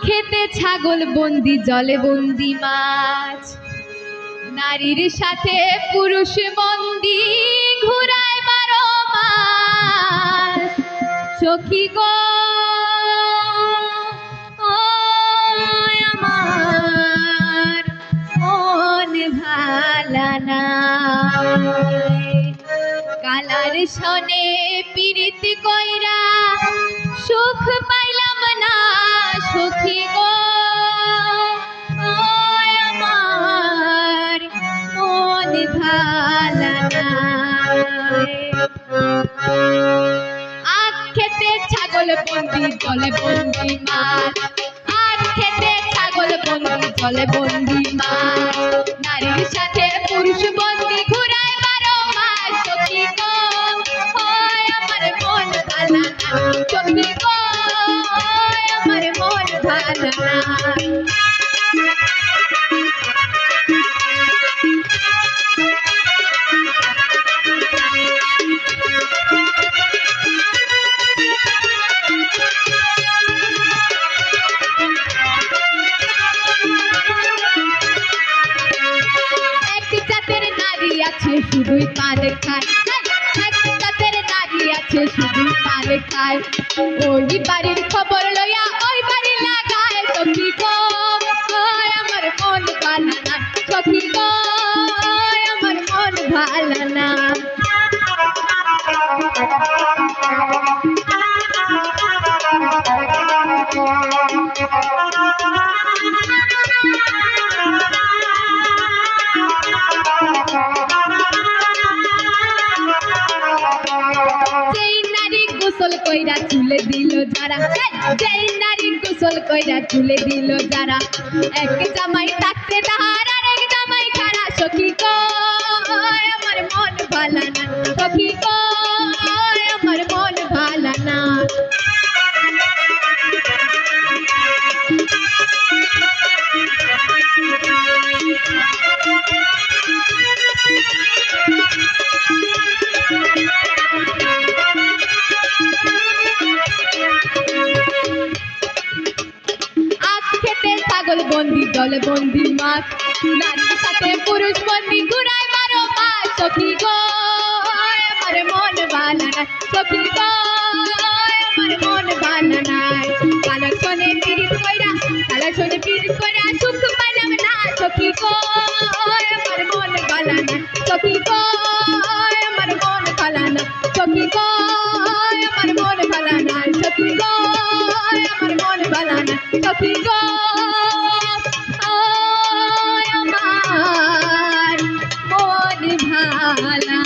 খেতে ছাগল বন্দি জলে বন্দি মাছ, নারীর সাথে পুরুষ বন্দি ঘুরায় 12 মাস। সখী গো আমার মন ভালা না, কালার সনে পীড়িত কইরা সুখ পাইলাম না। সখী গো আমার মন ভালা না। খেতে ছাগল বন্দি জলে বন্দি মাছ, খেতে ছাগল বন্দি জলে বন্দি মাছ, নারীর সাথে পুরুষ বন্দি ঘুরায় 12 মাস। সখী গো আমার মন ভালা না, সখী গো আমার মন ভালা না। শুধুই পান খায়, এক জাতের নারী আছে শুধুই পান খায়, ওই বাড়ির খবর লইয়া ওই বাড়ি লাগায়। সখী গো আমার মন ভালা না, সখী গো আমার মন ভালা না। গোসল কইরা চুলে দিল যারা, যেই নারী গোসল কইরা চুলে দিল যারা, এক জামাই থাকতে তাহার আর এক জামাই খারা। সখী গো আমার মন ভালা না, সখী গো আমার মন ভালা না। ছাগল বন্দি জলে বন্দি মাছ, নারীর সাথে পুরুষ বন্দি ঘুরায় 12 মাস। সখী গো আমার মন ভালা না, সখী গো আমার মন ভালা না। কালার সনে পীড়িত কইরা, কালার সনে পীড়িত কইরা সুখ পাইলাম না। সখী গো আমার মন ভালা না, সখী গো আমার মন ভালা না, সখী গো আমার মন ভালা না, সখী গো আমার মন ভালা না, সখী গো আমার মন ভালা না।